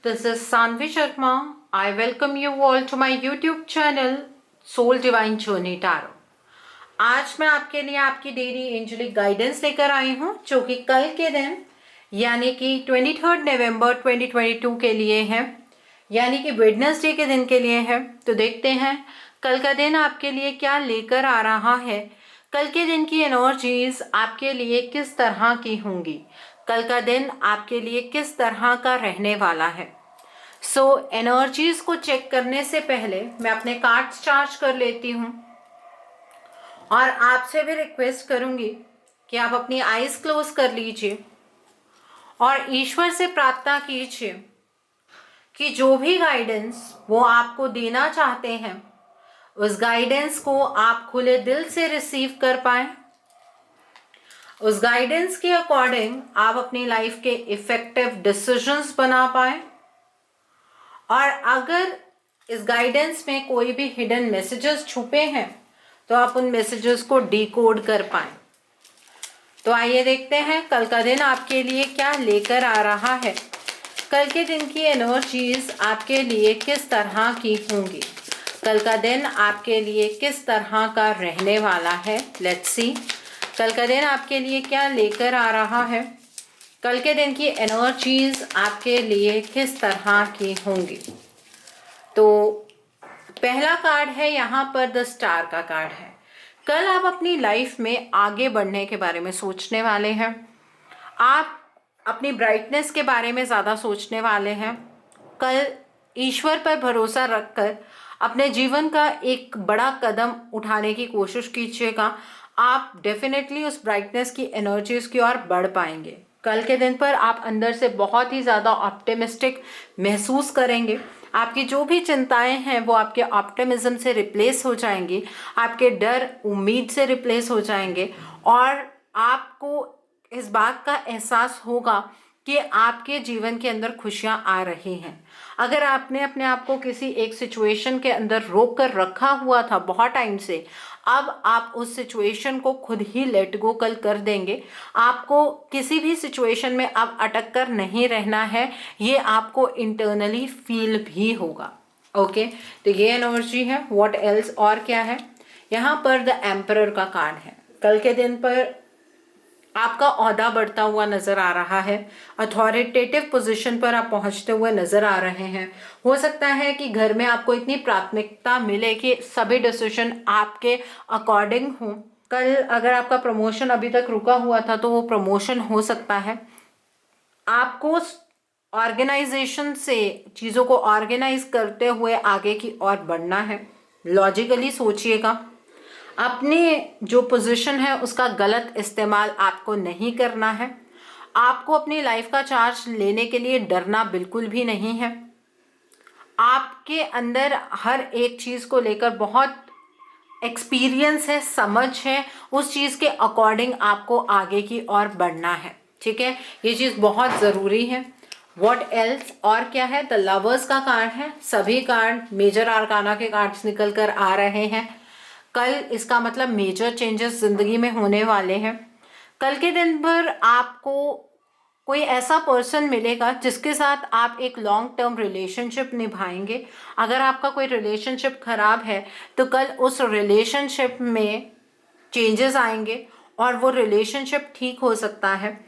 This is Sanvi Sharma. I welcome you all to my YouTube channel Soul Divine Journey Tarot. आज मैं आपके लिए आपकी daily angelic guidance लेकर आई हूँ जो कि कल के दिन यानी कि 23 नवंबर 2022 के लिए है, यानी कि वेडनेसडे के दिन के लिए है। तो देखते हैं कल का दिन आपके लिए क्या लेकर आ रहा है। कल के दिन की एनर्जीज आपके लिए किस तरह की होंगी, कल का दिन आपके लिए किस तरह का रहने वाला है। एनर्जीज को चेक करने से पहले मैं अपने कार्ड्स चार्ज कर लेती हूँ और आपसे भी रिक्वेस्ट करूंगी कि आप अपनी आईज क्लोज कर लीजिए और ईश्वर से प्रार्थना कीजिए कि जो भी गाइडेंस वो आपको देना चाहते हैं उस गाइडेंस को आप खुले दिल से रिसीव कर पाएं। उस गाइडेंस के अकॉर्डिंग आप अपनी लाइफ के इफेक्टिव डिसीजंस बना पाएं और अगर इस गाइडेंस में कोई भी हिडन मैसेजेस छुपे हैं तो आप उन मैसेजेस को डिकोड कर पाएं। तो आइए देखते हैं कल का दिन आपके लिए क्या लेकर आ रहा है। कल के दिन की एनर्जीज आपके लिए किस तरह की होंगी, कल का दिन आपके लिए किस तरह का रहने वाला है। लेट्स सी कल का दिन आपके लिए क्या लेकर आ रहा है। कल के दिन की एनर्जीज आपके लिए किस तरह की होंगी। तो पहला कार्ड है यहाँ पर द स्टार का कार्ड है। कल आप अपनी लाइफ में आगे बढ़ने के बारे में सोचने वाले हैं, आप अपनी ब्राइटनेस के बारे में ज़्यादा सोचने वाले हैं। कल ईश्वर पर भरोसा रखकर अपने जीवन का एक बड़ा कदम उठाने की कोशिश कीजिएगा। आप डेफिनेटली उस ब्राइटनेस की एनर्जीज की ओर बढ़ पाएंगे। कल के दिन पर आप अंदर से बहुत ही ज़्यादा ऑप्टिमिस्टिक महसूस करेंगे। आपकी जो भी चिंताएं हैं वो आपके ऑप्टिमिज्म से रिप्लेस हो जाएंगी, आपके डर उम्मीद से रिप्लेस हो जाएंगे और आपको इस बात का एहसास होगा कि आपके जीवन के अंदर खुशियां आ रही हैं। अगर आपने अपने आप को किसी एक सिचुएशन के अंदर रोक कर रखा हुआ था बहुत टाइम से, अब आप उस सिचुएशन को खुद ही लेट गो कल कर देंगे। आपको किसी भी सिचुएशन में अब अटक कर नहीं रहना है, ये आपको इंटरनली फील भी होगा। ओके, तो ये एनर्जी है। व्हाट एल्स, और क्या है। यहाँ पर द एम्परर का कार्ड है। कल के दिन पर आपका ओहदा बढ़ता हुआ नजर आ रहा है, अथॉरिटेटिव पोजीशन पर आप पहुंचते हुए नजर आ रहे हैं। हो सकता है कि घर में आपको इतनी प्राथमिकता मिले कि सभी डिसीजन आपके अकॉर्डिंग हो। कल अगर आपका प्रमोशन अभी तक रुका हुआ था तो वो प्रमोशन हो सकता है। आपको ऑर्गेनाइजेशन से चीज़ों को ऑर्गेनाइज करते हुए आगे की ओर बढ़ना है। लॉजिकली सोचिएगा, अपने जो पोजीशन है उसका गलत इस्तेमाल आपको नहीं करना है। आपको अपनी लाइफ का चार्ज लेने के लिए डरना बिल्कुल भी नहीं है। आपके अंदर हर एक चीज़ को लेकर बहुत एक्सपीरियंस है, समझ है, उस चीज़ के अकॉर्डिंग आपको आगे की ओर बढ़ना है। ठीक है, ये चीज़ बहुत ज़रूरी है। व्हाट एल्स, और क्या है। द लवर्स का कार्ड है। सभी कार्ड मेजर आर्काना के कार्ड्स निकल कर आ रहे हैं। कल इसका मतलब मेजर चेंजेस जिंदगी में होने वाले हैं। कल के दिन पर आपको कोई ऐसा पर्सन मिलेगा जिसके साथ आप एक लॉन्ग टर्म रिलेशनशिप निभाएंगे। अगर आपका कोई रिलेशनशिप खराब है तो कल उस रिलेशनशिप में चेंजेस आएंगे और वो रिलेशनशिप ठीक हो सकता है।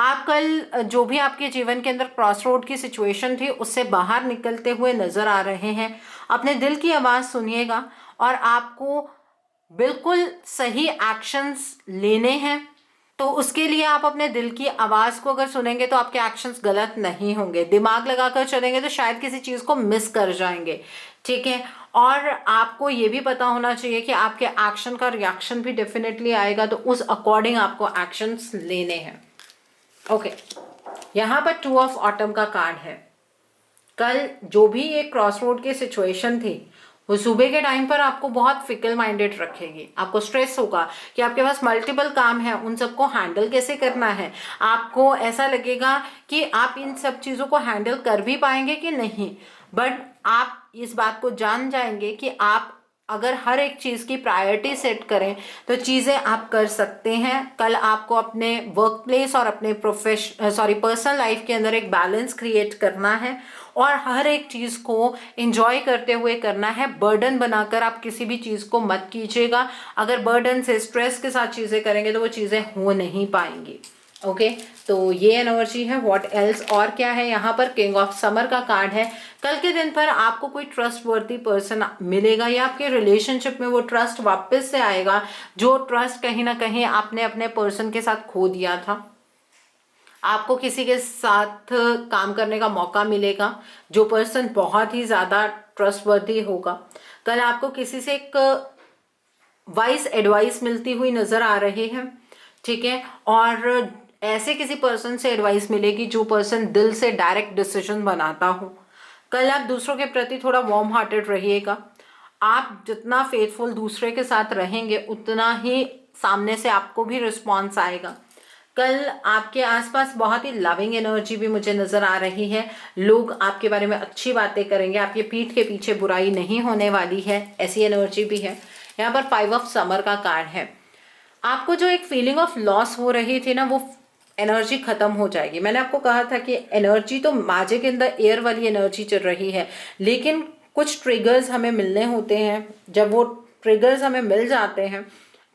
आप कल जो भी आपके जीवन के अंदर क्रॉस रोड की सिचुएशन थी उससे बाहर निकलते हुए नजर आ रहे हैं। अपने दिल की आवाज़ सुनिएगा और आपको बिल्कुल सही एक्शंस लेने हैं। तो उसके लिए आप अपने दिल की आवाज़ को अगर सुनेंगे तो आपके एक्शंस गलत नहीं होंगे। दिमाग लगाकर चलेंगे तो शायद किसी चीज़ को मिस कर जाएंगे। ठीक है, और आपको ये भी पता होना चाहिए कि आपके एक्शन का रिएक्शन भी डेफिनेटली आएगा, तो उस अकॉर्डिंग आपको एक्शंस लेने हैं। ओके, यहाँ पर 2 ऑफ ऑटम का कार्ड है। कल जो भी एक क्रॉस रोड की सिचुएशन थी वो सुबह के टाइम पर आपको बहुत फिकल माइंडेड रखेगी। आपको स्ट्रेस होगा कि आपके पास मल्टीपल काम है, उन सबको हैंडल कैसे करना है। आपको ऐसा लगेगा कि आप इन सब चीज़ों को हैंडल कर भी पाएंगे कि नहीं, बट आप इस बात को जान जाएंगे कि आप अगर हर एक चीज़ की प्रायोरिटी सेट करें तो चीज़ें आप कर सकते हैं। कल आपको अपने वर्क प्लेस और अपने पर्सनल लाइफ के अंदर एक बैलेंस क्रिएट करना है और हर एक चीज़ को एंजॉय करते हुए करना है। बर्डन बनाकर आप किसी भी चीज़ को मत कीजिएगा। अगर बर्डन से स्ट्रेस के साथ चीज़ें करेंगे तो वो चीज़ें हो नहीं पाएंगी। ओके तो ये एनर्जी है। व्हाट एल्स, और क्या है यहाँ पर? किंग ऑफ समर का कार्ड है। कल के दिन पर आपको कोई ट्रस्ट वर्दी पर्सन मिलेगा या आपके रिलेशनशिप में वो ट्रस्ट वापस से आएगा, जो ट्रस्ट कहीं ना कहीं आपने अपने पर्सन के साथ खो दिया था। आपको किसी के साथ काम करने का मौका मिलेगा जो पर्सन बहुत ही ज़्यादा ट्रस्टवर्दी होगा। कल आपको किसी से एक वाइस एडवाइस मिलती हुई नज़र आ रही है, ठीक है। और ऐसे किसी पर्सन से एडवाइस मिलेगी जो पर्सन दिल से डायरेक्ट डिसीजन बनाता हो। कल आप दूसरों के प्रति थोड़ा वार्म हार्टेड रहिएगा। आप जितना फेथफुल दूसरे के साथ रहेंगे उतना ही सामने से आपको भी रिस्पॉन्स आएगा। कल आपके आसपास बहुत ही लविंग एनर्जी भी मुझे नज़र आ रही है। लोग आपके बारे में अच्छी बातें करेंगे, आपके पीठ के पीछे बुराई नहीं होने वाली है, ऐसी एनर्जी भी है। यहाँ पर 5 ऑफ समर का कार्ड है। आपको जो एक फीलिंग ऑफ लॉस हो रही थी ना, वो एनर्जी खत्म हो जाएगी। मैंने आपको कहा था कि एनर्जी तो माजे के अंदर एयर वाली एनर्जी चल रही है, लेकिन कुछ ट्रिगर्स हमें मिलने होते हैं। जब वो ट्रिगर्स हमें मिल जाते हैं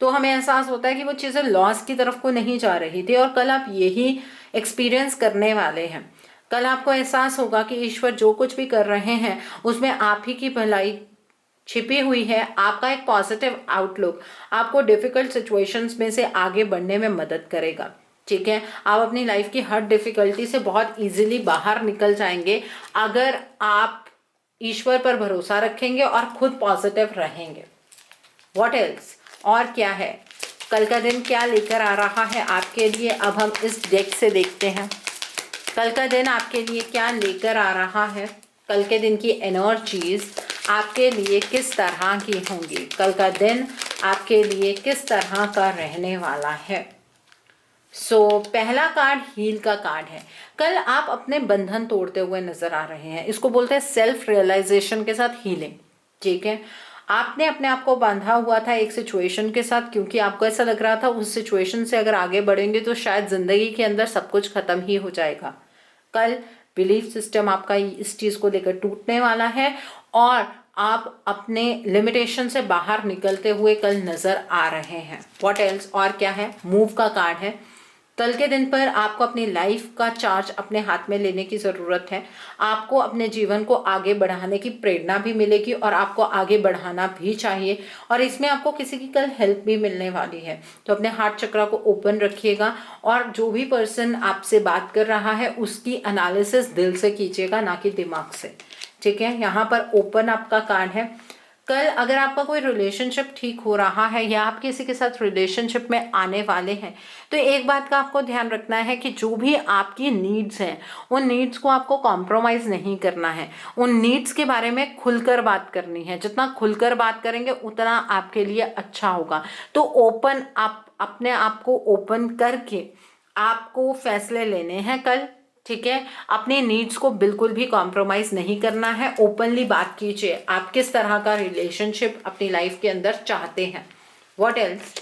तो हमें एहसास होता है कि वो चीज़ें लॉस की तरफ को नहीं जा रही थी, और कल आप यही एक्सपीरियंस करने वाले हैं। कल आपको एहसास होगा कि ईश्वर जो कुछ भी कर रहे हैं उसमें आप ही की भलाई छिपी हुई है। आपका एक पॉजिटिव आउटलुक आपको डिफिकल्ट सिचुएशंस में से आगे बढ़ने में मदद करेगा, ठीक है। आप अपनी लाइफ की हर डिफिकल्टी से बहुत इजीली बाहर निकल जाएंगे अगर आप ईश्वर पर भरोसा रखेंगे और खुद पॉजिटिव रहेंगे। व्हाट एल्स, और क्या है? कल का दिन क्या लेकर आ रहा है आपके लिए? अब हम इस डेक से देखते हैं कल का दिन आपके लिए क्या लेकर आ रहा है। कल के दिन की एनर्जीज आपके लिए किस तरह की होंगी? कल का दिन आपके लिए किस तरह का रहने वाला है? पहला कार्ड हील का कार्ड है। कल आप अपने बंधन तोड़ते हुए नजर आ रहे हैं। इसको बोलते हैं सेल्फ रियलाइजेशन के साथ हीलिंग, ठीक है। आपने अपने आप को बांधा हुआ था एक सिचुएशन के साथ, क्योंकि आपको ऐसा लग रहा था उस सिचुएशन से अगर आगे बढ़ेंगे तो शायद जिंदगी के अंदर सब कुछ खत्म ही हो जाएगा। कल बिलीफ सिस्टम आपका इस चीज को लेकर टूटने वाला है और आप अपने लिमिटेशन से बाहर निकलते हुए कल नजर आ रहे हैं। व्हाट एल्स, और क्या है? मूव का कार्ड है। कल के दिन पर आपको अपनी लाइफ का चार्ज अपने हाथ में लेने की ज़रूरत है। आपको अपने जीवन को आगे बढ़ाने की प्रेरणा भी मिलेगी और आपको आगे बढ़ाना भी चाहिए, और इसमें आपको किसी की कल हेल्प भी मिलने वाली है। तो अपने हार्ट चक्र को ओपन रखिएगा और जो भी पर्सन आपसे बात कर रहा है उसकी एनालिसिस दिल से कीजिएगा, ना कि दिमाग से, ठीक है। यहाँ पर ओपन आपका कार्ड है। कल अगर आपका कोई रिलेशनशिप ठीक हो रहा है या आप किसी के साथ रिलेशनशिप में आने वाले हैं तो एक बात का आपको ध्यान रखना है कि जो भी आपकी नीड्स हैं उन नीड्स को आपको कॉम्प्रोमाइज़ नहीं करना है। उन नीड्स के बारे में खुलकर बात करनी है। जितना खुलकर बात करेंगे उतना आपके लिए अच्छा होगा। तो ओपन आप अपने आप को ओपन करके आपको फैसले लेने हैं कल, ठीक है। अपने नीड्स को बिल्कुल भी कॉम्प्रोमाइज नहीं करना है। ओपनली बात कीजिए आप किस तरह का रिलेशनशिप अपनी लाइफ के अंदर चाहते हैं। व्हाट एल्स,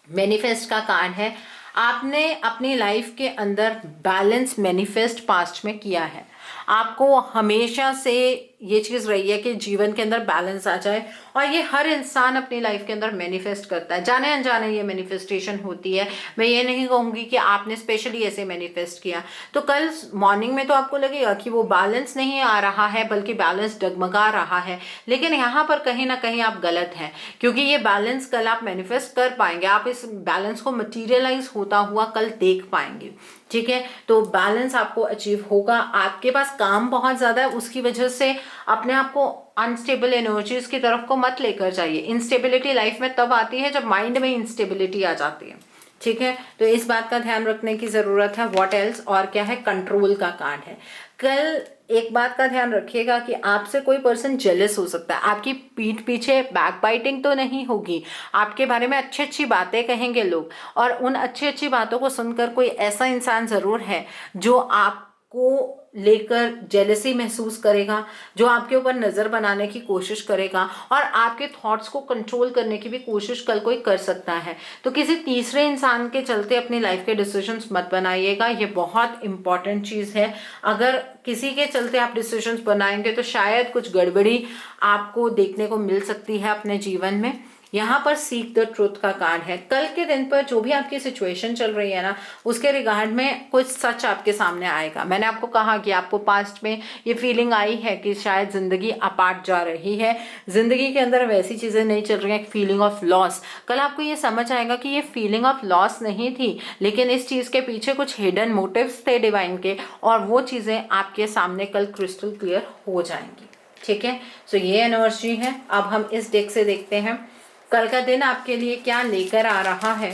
मैनिफेस्ट का कार्ड है। आपने अपनी लाइफ के अंदर बैलेंस मैनिफेस्ट पास्ट में किया है। आपको हमेशा से ये चीज़ रही है कि जीवन के अंदर बैलेंस आ जाए, और ये हर इंसान अपनी लाइफ के अंदर मैनिफेस्ट करता है। जाने अनजाने ये मैनिफेस्टेशन होती है। मैं ये नहीं कहूँगी कि आपने स्पेशली ऐसे मैनिफेस्ट किया। तो कल मॉर्निंग में तो आपको लगेगा कि वो बैलेंस नहीं आ रहा है बल्कि बैलेंस डगमगा रहा है, लेकिन यहाँ पर कहीं ना कहीं आप गलत हैं, क्योंकि ये बैलेंस कल आप मैनिफेस्ट कर पाएंगे। आप इस बैलेंस को मटीरियलाइज होता हुआ कल देख पाएंगे, ठीक है। तो बैलेंस आपको अचीव होगा। आपके पास काम बहुत ज़्यादा है, उसकी वजह से अपने आप को अनस्टेबल एनर्जीज की तरफ को मत लेकर जाइए। इंस्टेबिलिटी लाइफ में तब आती है जब माइंड में इंस्टेबिलिटी आ जाती है, ठीक है। तो इस बात का ध्यान रखने की ज़रूरत है। व्हाट एल्स, और क्या है? कंट्रोल का कार्ड है। कल एक बात का ध्यान रखिएगा कि आपसे कोई पर्सन जेलस हो सकता है। आपकी पीठ पीछे बैक बाइटिंग तो नहीं होगी, आपके बारे में अच्छी अच्छी बातें कहेंगे लोग, और उन अच्छी अच्छी बातों को सुनकर कोई ऐसा इंसान ज़रूर है जो आप को लेकर जेलसी महसूस करेगा, जो आपके ऊपर नज़र बनाने की कोशिश करेगा और आपके थॉट्स को कंट्रोल करने की भी कोशिश कल कोई कर सकता है। तो किसी तीसरे इंसान के चलते अपनी लाइफ के डिसीजंस मत बनाइएगा, ये बहुत इंपॉर्टेंट चीज़ है। अगर किसी के चलते आप डिसीजंस बनाएंगे तो शायद कुछ गड़बड़ी आपको देखने को मिल सकती है अपने जीवन में। यहाँ पर सीक द ट्रूथ का कार्ड है। कल के दिन पर जो भी आपकी सिचुएशन चल रही है ना, उसके रिगार्ड में कुछ सच आपके सामने आएगा। मैंने आपको कहा कि आपको पास्ट में ये फीलिंग आई है कि शायद जिंदगी अपार्ट जा रही है, जिंदगी के अंदर वैसी चीजें नहीं चल रही हैं, एक फीलिंग ऑफ लॉस। कल आपको ये समझ आएगा कि ये फीलिंग ऑफ लॉस नहीं थी, लेकिन इस चीज के पीछे कुछ हिडन मोटिव्स थे डिवाइन के, और वो चीजें आपके सामने कल क्रिस्टल क्लियर हो जाएंगी। ठीक है, सो ये एनर्जी है। अब हम इस डेक से देखते हैं कल का दिन आपके लिए क्या लेकर आ रहा है।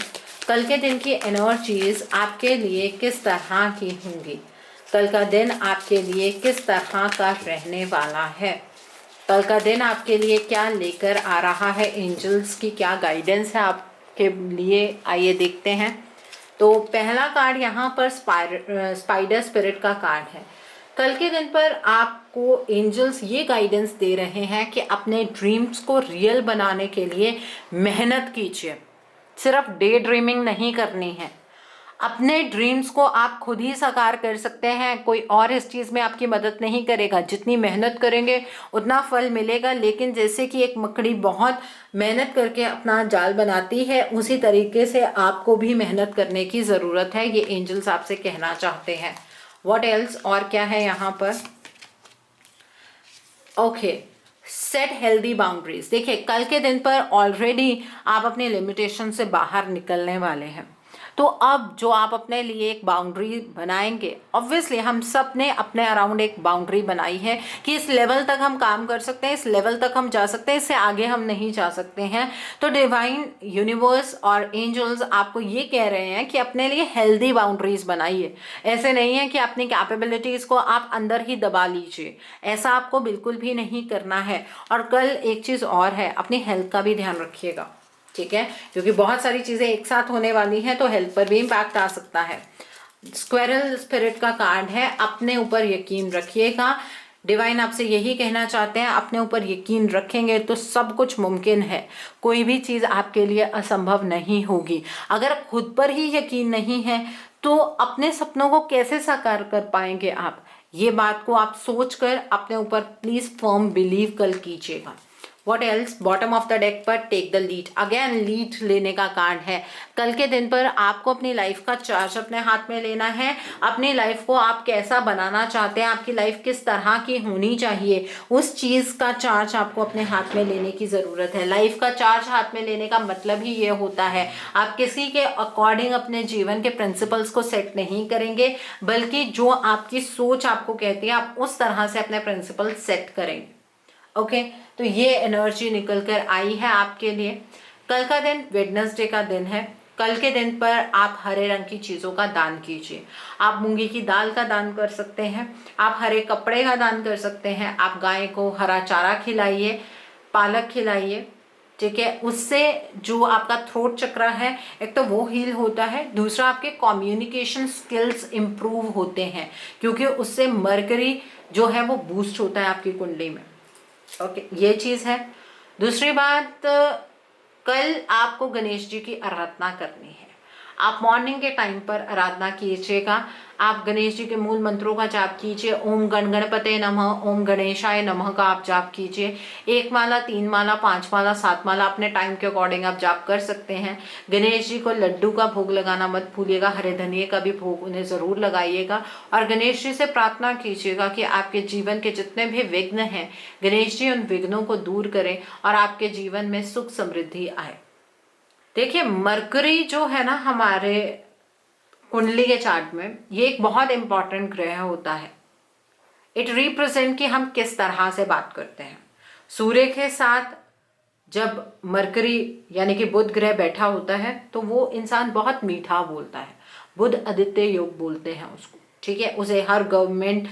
कल के दिन की एनर्जीज आपके लिए किस तरह की होंगी, कल का दिन आपके लिए किस तरह का रहने वाला है, कल का दिन आपके लिए क्या लेकर आ रहा है, एंजल्स की क्या गाइडेंस है आपके लिए, आइए देखते हैं। तो पहला कार्ड यहाँ पर स्पाइडर स्पिरिट का कार्ड है। कल के दिन पर आपको एंजल्स ये गाइडेंस दे रहे हैं कि अपने ड्रीम्स को रियल बनाने के लिए मेहनत कीजिए। सिर्फ डे ड्रीमिंग नहीं करनी है, अपने ड्रीम्स को आप खुद ही साकार कर सकते हैं, कोई और इस चीज़ में आपकी मदद नहीं करेगा। जितनी मेहनत करेंगे उतना फल मिलेगा, लेकिन जैसे कि एक मकड़ी बहुत मेहनत करके अपना जाल बनाती है, उसी तरीके से आपको भी मेहनत करने की ज़रूरत है, ये एंजल्स आपसे कहना चाहते हैं। व्हाट एल्स, और क्या है यहाँ पर? Okay, set healthy boundaries. देखिए कल के दिन पर ऑलरेडी आप अपने लिमिटेशन से बाहर निकलने वाले हैं, तो अब जो आप अपने लिए एक बाउंड्री बनाएंगे, ऑब्वियसली हम सब ने अपने अराउंड एक बाउंड्री बनाई है कि इस लेवल तक हम काम कर सकते हैं, इस लेवल तक हम जा सकते हैं, इससे आगे हम नहीं जा सकते हैं। तो डिवाइन यूनिवर्स और एंजल्स आपको ये कह रहे हैं कि अपने लिए हेल्दी बाउंड्रीज बनाइए। ऐसे नहीं है कि अपनी कैपेबिलिटीज़ को आप अंदर ही दबा लीजिए, ऐसा आपको बिल्कुल भी नहीं करना है। और कल एक चीज़ और है, अपनी हेल्थ का भी ध्यान रखिएगा, ठीक है, क्योंकि बहुत सारी चीज़ें एक साथ होने वाली हैं, तो हेल्थ पर भी इम्पैक्ट आ सकता है। स्क्वेरल स्पिरिट का कार्ड है, अपने ऊपर यकीन रखिएगा। डिवाइन आपसे यही कहना चाहते हैं, अपने ऊपर यकीन रखेंगे तो सब कुछ मुमकिन है, कोई भी चीज़ आपके लिए असंभव नहीं होगी। अगर खुद पर ही यकीन नहीं है तो अपने सपनों को कैसे साकार कर पाएंगे आप? ये बात को आप सोच कर अपने ऊपर प्लीज़ फर्म बिलीव कल कीजिएगा। What else? Bottom of the deck पर take the lead, again lead लेने का कार्ड है। कल के दिन पर आपको अपनी लाइफ का चार्ज अपने हाथ में लेना है। अपनी लाइफ को आप कैसा बनाना चाहते हैं, आपकी लाइफ किस तरह की होनी चाहिए, उस चीज़ का चार्ज आपको अपने हाथ में लेने की ज़रूरत है। लाइफ का चार्ज हाथ में लेने का मतलब ही ये होता है, आप किसी के अकॉर्डिंग अपने जीवन के प्रिंसिपल्स को सेट नहीं करेंगे, बल्कि जो आपकी सोच आपको कहती है आप उस तरह से अपने प्रिंसिपल सेट करेंगे। ओके, तो ये एनर्जी निकल कर आई है आपके लिए। कल का दिन वेडनेसडे का दिन है। कल के दिन पर आप हरे रंग की चीज़ों का दान कीजिए। आप मूंगी की दाल का दान कर सकते हैं, आप हरे कपड़े का दान कर सकते हैं, आप गाय को हरा चारा खिलाइए, पालक खिलाइए, ठीक है। उससे जो आपका थ्रोट चक्र है, एक तो वो हील होता है, दूसरा आपके कम्युनिकेशन स्किल्स इम्प्रूव होते हैं, क्योंकि उससे मरकरी जो है वो बूस्ट होता है आपकी कुंडली में। ओके, ये चीज़ है। दूसरी बात, कल आपको गणेश जी की आराधना करनी है। आप मॉर्निंग के टाइम पर आराधना कीजिएगा। आप गणेश जी के मूल मंत्रों का जाप कीजिए। ओम गण गणपते नमः, ओम गणेशाय नमः का आप जाप कीजिए। 1 माला, 3 माला, 5 माला, 7 माला अपने टाइम के अकॉर्डिंग आप जाप कर सकते हैं। गणेश जी को लड्डू का भोग लगाना मत भूलिएगा, हरे धनिये का भी भोग उन्हें ज़रूर लगाइएगा। और गणेश जी से प्रार्थना कीजिएगा कि आपके जीवन के जितने भी विघ्न हैं, गणेश जी उन विघ्नों को दूर करें और आपके जीवन में सुख समृद्धि आए। देखिए, मरकरी जो है ना हमारे कुंडली के चार्ट में, ये एक बहुत इंपॉर्टेंट ग्रह होता है। इट रिप्रेजेंट कि हम किस तरह से बात करते हैं। सूर्य के साथ जब मरकरी यानी कि बुध ग्रह बैठा होता है तो वो इंसान बहुत मीठा बोलता है, बुध आदित्य योग बोलते हैं उसको, ठीक है। उसे हर गवर्नमेंट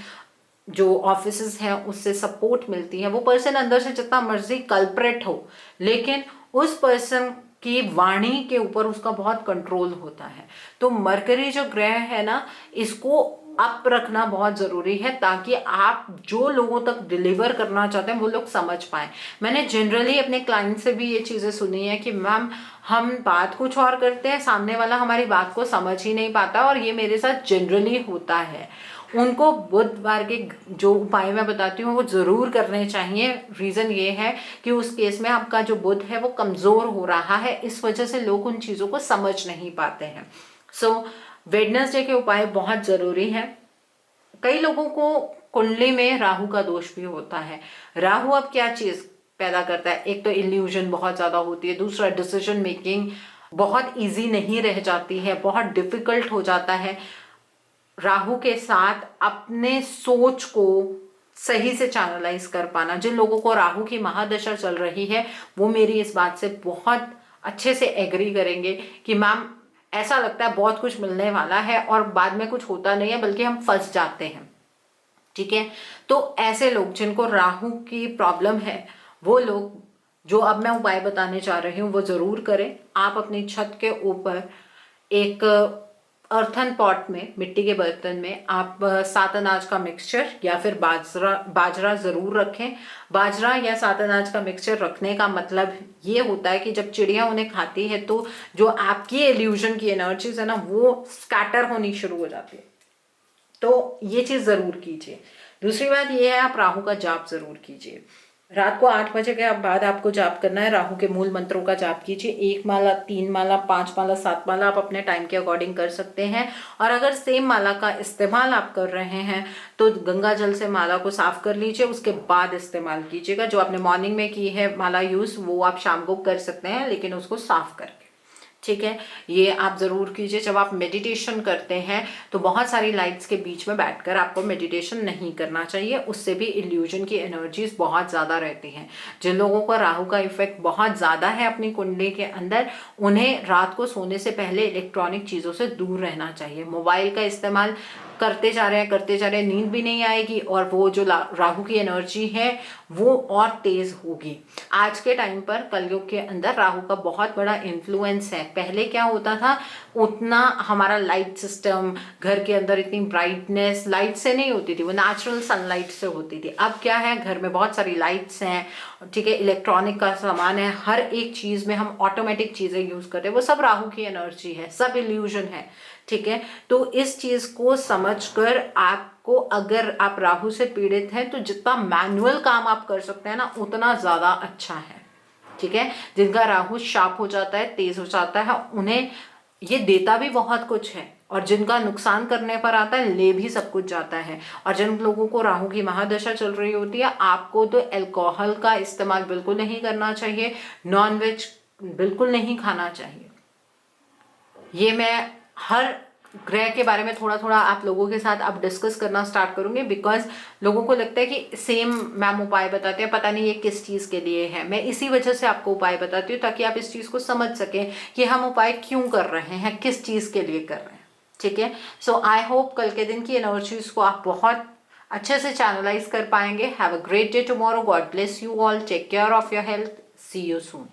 जो ऑफिसेज हैं उससे सपोर्ट मिलती है। वो पर्सन अंदर से जितना मर्जी कल्प्रेट हो, लेकिन उस पर्सन की वाणी के ऊपर उसका बहुत कंट्रोल होता है। तो मरकरी जो ग्रह है ना, इसको अप रखना बहुत ज़रूरी है, ताकि आप जो लोगों तक डिलीवर करना चाहते हैं वो लोग समझ पाएँ। मैंने जनरली अपने क्लाइंट से भी ये चीज़ें सुनी है कि मैम हम बात कुछ और करते हैं, सामने वाला हमारी बात को समझ ही नहीं पाता, और ये मेरे साथ जनरली होता है। उनको बुधवार के जो उपाय मैं बताती हूँ वो ज़रूर करने चाहिए। रीज़न ये है कि उस केस में आपका जो बुध है वो कमज़ोर हो रहा है, इस वजह से लोग उन चीज़ों को समझ नहीं पाते हैं। सो वेडनेसडे के उपाय बहुत ज़रूरी है। कई लोगों को कुंडली में राहु का दोष भी होता है। राहु अब क्या चीज़ पैदा करता है, एक तो इल्यूजन बहुत ज़्यादा होती है, दूसरा डिसीजन मेकिंग बहुत इजी नहीं रह जाती है, बहुत डिफिकल्ट हो जाता है। राहु के साथ अपने सोच को सही से चैनलाइज कर पाना, जिन लोगों को राहु की महादशा चल रही है वो मेरी इस बात से बहुत अच्छे से एग्री करेंगे कि मैम ऐसा लगता है बहुत कुछ मिलने वाला है और बाद में कुछ होता नहीं है, बल्कि हम फंस जाते हैं। ठीक है, तो ऐसे लोग जिनको राहु की प्रॉब्लम है, वो लोग जो अब मैं उपाय बताने जा रही हूँ वो ज़रूर करें। आप अपनी छत के ऊपर एक अर्थन पॉट में, मिट्टी के बर्तन में आप 7 अनाज का मिक्सचर या फिर बाजरा ज़रूर रखें। बाजरा या 7 अनाज का मिक्सचर रखने का मतलब ये होता है कि जब चिड़िया उन्हें खाती है तो जो आपकी इल्यूजन की एनर्जीज है ना वो स्कैटर होनी शुरू हो जाती है, तो ये चीज़ ज़रूर कीजिए। दूसरी बात ये है, आप राहु का जाप ज़रूर कीजिए। रात को 8 बजे के बाद आपको जाप करना है। राहु के मूल मंत्रों का जाप कीजिए। 1 माला, 3 माला, 5 माला, 7 माला आप अपने टाइम के अकॉर्डिंग कर सकते हैं। और अगर सेम माला का इस्तेमाल आप कर रहे हैं तो गंगा जल से माला को साफ कर लीजिए, उसके बाद इस्तेमाल कीजिएगा। जो आपने मॉर्निंग में की है माला यूज़ वो आप शाम को कर सकते हैं, लेकिन उसको साफ करके। ठीक है, ये आप ज़रूर कीजिए। जब आप मेडिटेशन करते हैं तो बहुत सारी लाइट्स के बीच में बैठकर आपको मेडिटेशन नहीं करना चाहिए, उससे भी इल्यूजन की एनर्जीज बहुत ज़्यादा रहती हैं। जिन लोगों को राहु का इफेक्ट बहुत ज़्यादा है अपनी कुंडली के अंदर, उन्हें रात को सोने से पहले इलेक्ट्रॉनिक चीज़ों से दूर रहना चाहिए। मोबाइल का इस्तेमाल करते जा रहे हैं, नींद भी नहीं आएगी और वो जो राहु की एनर्जी है वो और तेज होगी। आज के टाइम पर कलयुग के अंदर राहु का बहुत बड़ा इन्फ्लुएंस है। पहले क्या होता था, उतना हमारा लाइट सिस्टम, घर के अंदर इतनी ब्राइटनेस लाइट से नहीं होती थी, वो नेचुरल सनलाइट से होती थी। अब क्या है, घर में बहुत सारी लाइट्स हैं, ठीक है, इलेक्ट्रॉनिक का सामान है, हर एक चीज़ में हम ऑटोमेटिक चीज़ें यूज़ करते हैं, वो सब राहु की एनर्जी है, सब इल्यूजन है। ठीक है, तो इस चीज़ को समझकर आपको, अगर आप राहु से पीड़ित हैं तो जितना मैनुअल काम आप कर सकते हैं ना उतना ज़्यादा अच्छा है। ठीक है, जिनका राहु शार्प हो जाता है, तेज हो जाता है, उन्हें ये देता भी बहुत कुछ है, और जिनका नुकसान करने पर आता है ले भी सब कुछ जाता है। और जिन लोगों को राहु की महादशा चल रही होती है, आपको तो अल्कोहल का इस्तेमाल बिल्कुल नहीं करना चाहिए, नॉनवेज बिल्कुल नहीं खाना चाहिए। ये मैं हर ग्रह के बारे में थोड़ा थोड़ा आप लोगों के साथ अब डिस्कस करना स्टार्ट करूंगी, बिकॉज लोगों को लगता है कि सेम मैम उपाय बताते हैं, पता नहीं ये किस चीज़ के लिए है। मैं इसी वजह से आपको उपाय बताती हूँ ताकि आप इस चीज़ को समझ सकें कि हम उपाय क्यों कर रहे हैं, किस चीज़ के लिए कर रहे हैं। ठीक है, सो आई होप कल के दिन की एनर्जीज को आप बहुत अच्छे से चैनलाइज कर पाएंगे। Have a great day tomorrow. God bless you all. Take care of your health. See you soon.